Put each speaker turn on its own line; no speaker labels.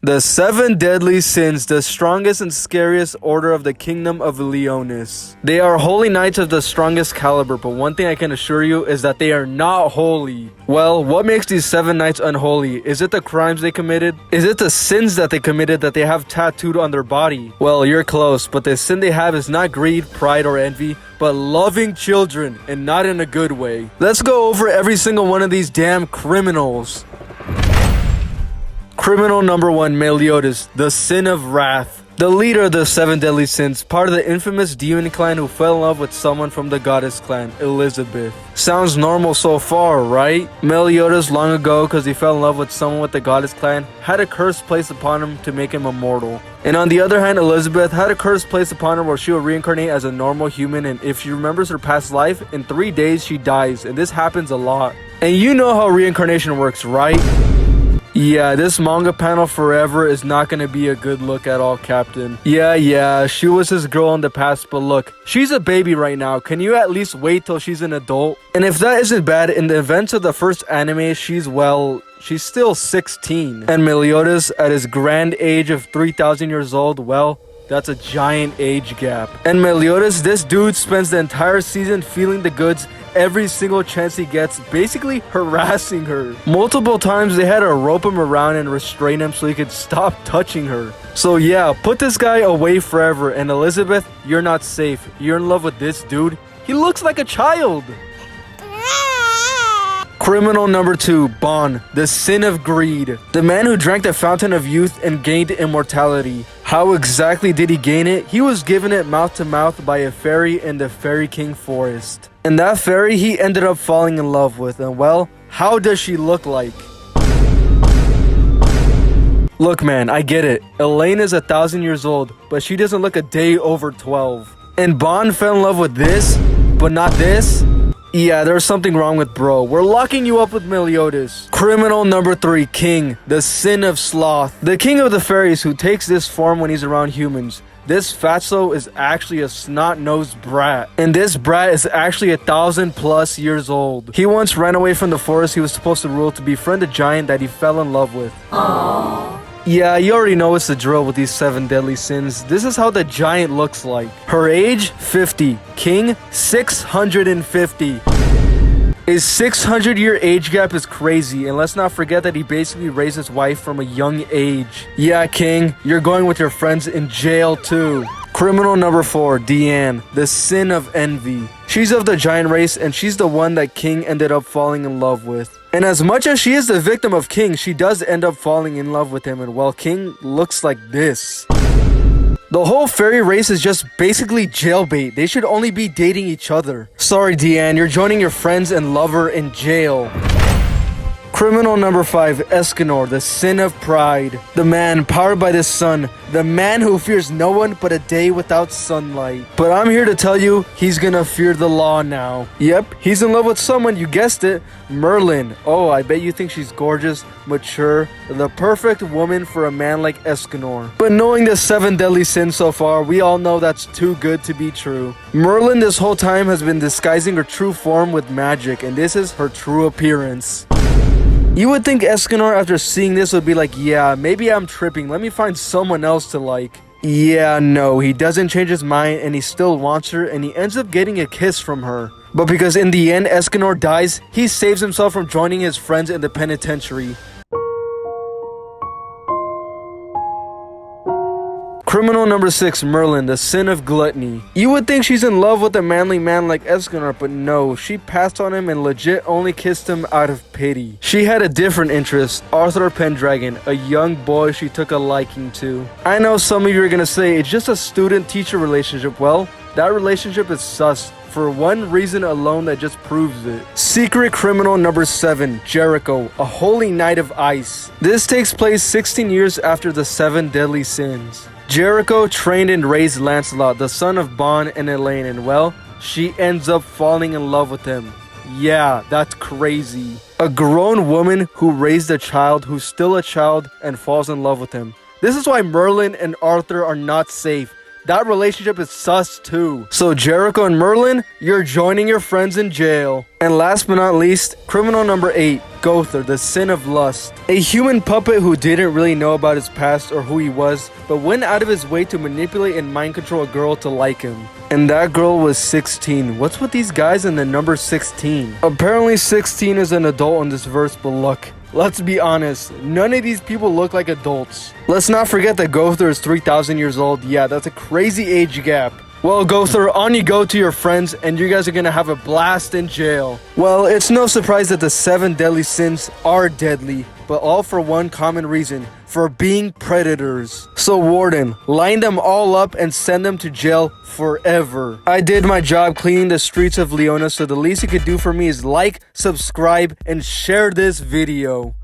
The 7 deadly sins, the strongest and scariest order of the kingdom of Leonis. They are holy knights of the strongest caliber, but one thing I can assure you is that they are not holy. Well, what makes these 7 knights unholy? Is it the crimes they committed? Is it the sins that they committed that they have tattooed on their body? Well, you're close, but the sin they have is not greed, pride, or envy, but loving children, and not in a good way. Let's go over every single one of these damn criminals. Criminal number 1, Meliodas, the sin of wrath. The leader of the 7 deadly sins, part of the infamous demon clan who fell in love with someone from the goddess clan, Elizabeth. Sounds normal so far, right? Meliodas, long ago, because he fell in love with someone with the goddess clan, had a curse placed upon him to make him immortal. And on the other hand, Elizabeth had a curse placed upon her where she will reincarnate as a normal human, and if she remembers her past life, in 3 days she dies, and this happens a lot. And you know how reincarnation works, right? Yeah, this manga panel forever is not gonna be a good look at all, Captain. Yeah, she was his girl in the past, but look, she's a baby right now. Can you at least wait till she's an adult? And if that isn't bad, in the events of the first anime, she's still 16. And Meliodas, at his grand age of 3,000 years old, well, that's a giant age gap. And Meliodas, this dude spends the entire season feeling the goods every single chance he gets, basically harassing her. Multiple times they had to rope him around and restrain him so he could stop touching her. So yeah, put this guy away forever. And Elizabeth, you're not safe. You're in love with this dude. He looks like a child. Criminal number 2, Bon, the sin of greed. The man who drank the fountain of youth and gained immortality. How exactly did he gain it? He was given it mouth to mouth by a fairy in the Fairy King forest. And that fairy he ended up falling in love with. And well, how does she look like? Look man, I get it. Elaine is 1,000 years old, but she doesn't look a day over 12. And Bon fell in love with this, but not this? Yeah, there's something wrong with bro. We're locking you up with Meliodas. Criminal number 3, King, the sin of sloth. The king of the fairies who takes this form when he's around humans. This fatso is actually a snot-nosed brat. And this brat is actually 1,000+ years old. He once ran away from the forest he was supposed to rule to befriend a giant that he fell in love with. Aww. Yeah, you already know it's the drill with these 7 deadly sins. This is how the giant looks like. Her age, 50. King, 650. His 600-year age gap is crazy, and let's not forget that he basically raised his wife from a young age. Yeah, King, you're going with your friends in jail too. Criminal number 4, Deanne, the sin of envy. She's of the giant race, and she's the one that King ended up falling in love with. And as much as she is the victim of King, she does end up falling in love with him, and well, King looks like this. The whole fairy race is just basically jailbait. They should only be dating each other. Sorry, Deanne, you're joining your friends and lover in jail. Criminal number 5, Escanor, the sin of pride. The man powered by the sun. The man who fears no one but a day without sunlight. But I'm here to tell you, he's gonna fear the law now. Yep, he's in love with someone, you guessed it, Merlin. Oh, I bet you think she's gorgeous, mature, the perfect woman for a man like Escanor. But knowing the 7 deadly sins so far, we all know that's too good to be true. Merlin this whole time has been disguising her true form with magic, and this is her true appearance. You would think Escanor after seeing this would be like, yeah, maybe I'm tripping, let me find someone else to like. Yeah, no, he doesn't change his mind and he still wants her, and he ends up getting a kiss from her. But because in the end Escanor dies, he saves himself from joining his friends in the penitentiary. Criminal number 6, Merlin, the sin of gluttony. You would think she's in love with a manly man like Escanor, but no, she passed on him and legit only kissed him out of pity. She had a different interest, Arthur Pendragon, a young boy she took a liking to. I know some of you are gonna say it's just a student-teacher relationship. Well, that relationship is sus. For one reason alone that just proves it. Secret criminal number 7, Jericho, a holy knight of ice. This takes place 16 years after the 7 deadly sins. Jericho trained and raised Lancelot, the son of Bon and Elaine, and well, she ends up falling in love with him. Yeah, that's crazy. A grown woman who raised a child who's still a child and falls in love with him. This is why Merlin and Arthur are not safe. that relationship is sus too. So Jericho and Merlin, you're joining your friends in jail. And last but not least, criminal number 8, Gother, the sin of lust. A human puppet who didn't really know about his past or who he was, but went out of his way to manipulate and mind control a girl to like him. And that girl was 16. What's with these guys and the number 16? Apparently 16 is an adult in this verse, but look, let's be honest, none of these people look like adults. Let's not forget that Gother is 3,000 years old. Yeah, that's a crazy age gap. Well, Gother, on you go to your friends, and you guys are gonna have a blast in jail. Well, it's no surprise that the 7 deadly sins are deadly, but all for one common reason: for being predators. So Warden, line them all up and send them to jail forever. I did my job cleaning the streets of Leona, so the least you could do for me is like, subscribe, and share this video.